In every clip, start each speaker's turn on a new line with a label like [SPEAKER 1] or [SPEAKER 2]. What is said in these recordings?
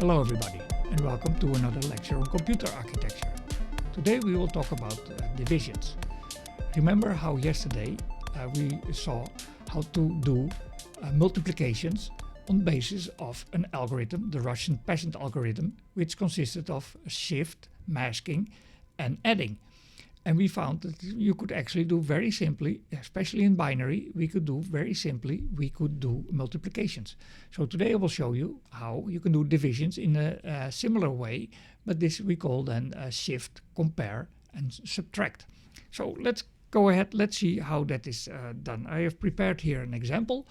[SPEAKER 1] Hello everybody, and welcome to another lecture on computer architecture. Today we will talk about divisions. Remember how yesterday we saw how to do multiplications on basis of an algorithm, the Russian peasant algorithm, which consisted of shift, masking and adding. And we found that you could actually do very simply, especially in binary, we could do multiplications. So today I will show you how you can do divisions in a similar way, but this we call then shift, compare and subtract. So let's go ahead, let's see how that is done. I have prepared here an example.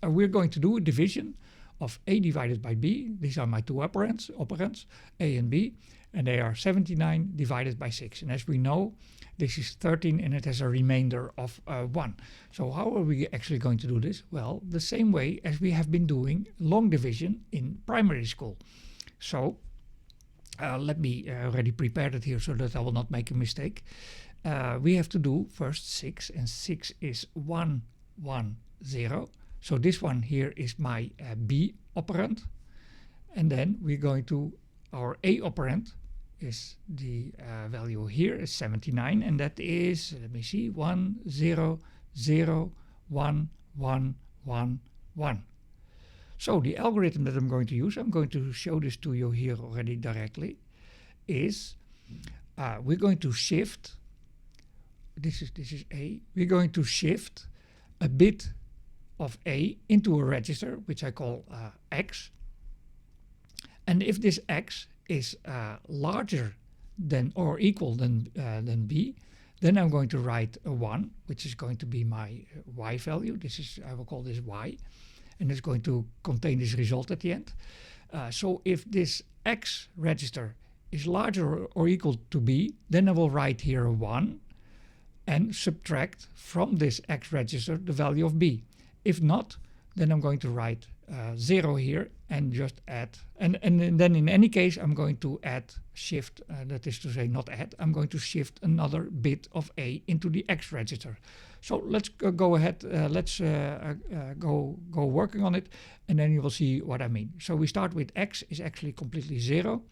[SPEAKER 1] We're going to do a division of a divided by b. These are my two operands, a and b, and they are 79 divided by 6. And as we know, this is 13 and it has a remainder of 1. So how are we actually going to do this? Well, the same way as we have been doing long division in primary school. So let me already prepare it here so that I will not make a mistake. We have to do first 6, and 6 is 1, 1, 0. So this one here is my b operand, and then we're going to, our a operand is the value here is 79, and that is, let me see, 1, 0, 0, 1, 1, 1, 1. So the algorithm that I'm going to use, I'm going to show this to you here already directly, is we're going to shift, this is a, we're going to shift a bit of a into a register, which I call x. And if this x is larger than or equal than b, then I'm going to write a 1, which is going to be my y value. This is, I will call this y, and it's going to contain this result at the end. So if this x register is larger or equal to b, then I will write here a 1 and subtract from this x register the value of b. If not, then I'm going to write 0 here and just add, and then in any case I'm going to add shift, that is to say not add, I'm going to shift another bit of a into the x register. So let's go ahead, let's go working on it, and then you will see what I mean. So we start with x is actually completely 0.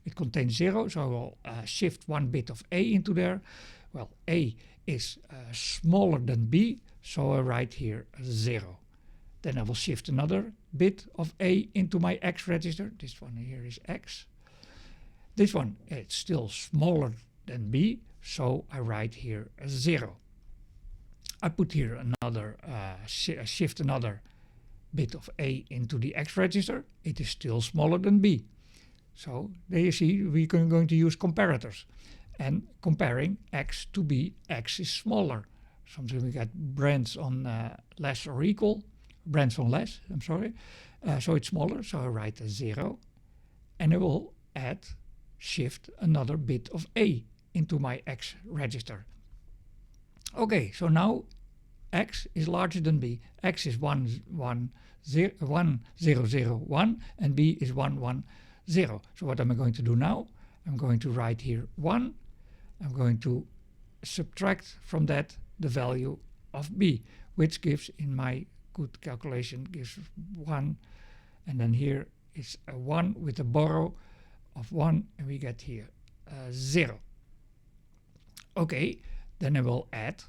[SPEAKER 1] It contains 0, so I will shift one bit of a into there. Well, a is smaller than b, so I write here 0. Then I will shift another bit of a into my x register. This one here is x. This one, it's still smaller than b, so I write here 0. I put here another, shift another bit of a into the x register. It is still smaller than b. So there you see, we're going to use comparators. And comparing x to b, x is smaller. Sometimes we get brands on less or equal, brands on less, I'm sorry. So it's smaller, so I write a 0. And I will add, shift another bit of a into my x register. Okay, so now x is larger than b. X is 1, 1, 0, 1, 0, 0, 1, and b is 1, 1, 0. So what am I going to do now? I'm going to write here 1. I'm going to subtract from that the value of b, which gives, in my good calculation, gives 1, and then here is a 1 with a borrow of 1, and we get here 0. Okay, then I will add,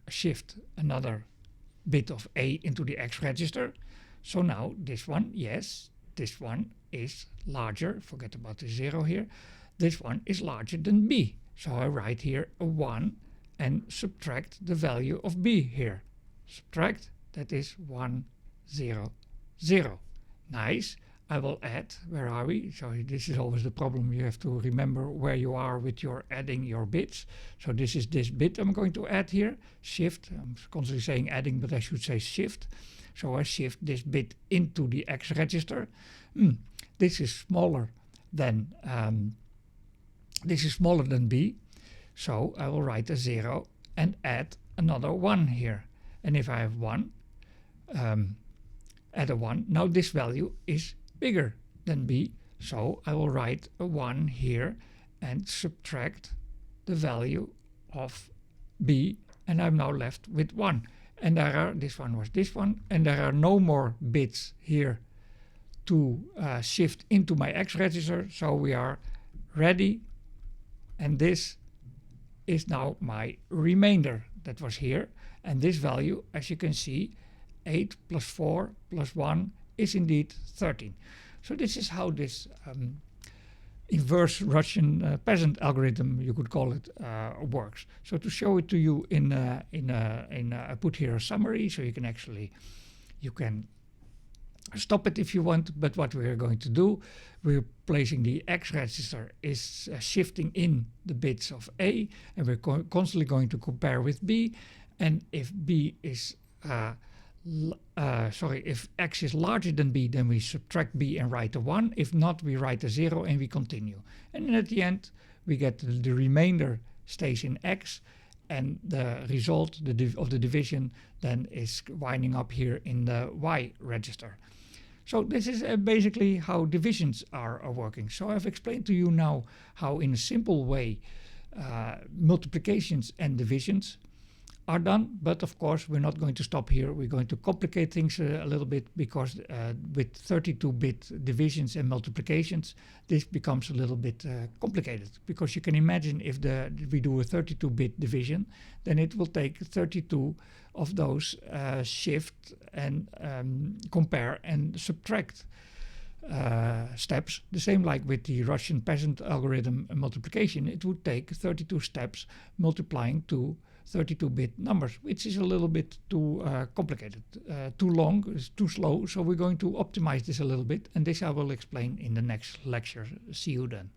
[SPEAKER 1] shift another bit of a into the x register. So now this one, yes, this one is larger, forget about the 0 here, this one is larger than b. So I write here a 1 and subtract the value of b here. Subtract, that is 1, 0, 0. Nice. I will add, where are we? So this is always the problem, you have to remember where you are with your adding your bits. So this is this bit I'm going to add here. Shift, I'm constantly saying adding, but I should say shift. So I shift this bit into the x register. This is smaller than b, so I will write a 0 and add another 1 here. And if I have 1, add a 1, now this value is bigger than b, so I will write a 1 here and subtract the value of b, and I'm now left with 1. And there are, this one was this one, and there are no more bits here to shift into my X register. So we are ready, and this is now my remainder that was here, and this value, as you can see, 8 plus 4 plus 1 is indeed 13. So this is how this inverse Russian peasant algorithm, you could call it, works. So to show it to you I put here a summary, so you can stop it if you want. But what we are going to do, we're placing the X register is shifting in the bits of A, and we're constantly going to compare with B. And if B is if X is larger than B, then we subtract B and write a 1. If not, we write a 0 and we continue. And then at the end, we get the remainder stays in X, and the result of the division then is winding up here in the Y register. So this is basically how divisions are working. So I've explained to you now how in a simple way multiplications and divisions are done, but of course we're not going to stop here. We're going to complicate things a little bit, because with 32-bit divisions and multiplications, this becomes a little bit complicated. Because you can imagine if we do a 32-bit division, then it will take 32 of those shift and compare and subtract steps. The same like with the Russian peasant algorithm multiplication, it would take 32 steps multiplying to 32-bit numbers, which is a little bit too complicated, too long, it's too slow. So we're going to optimize this a little bit, and this I will explain in the next lecture. See you then.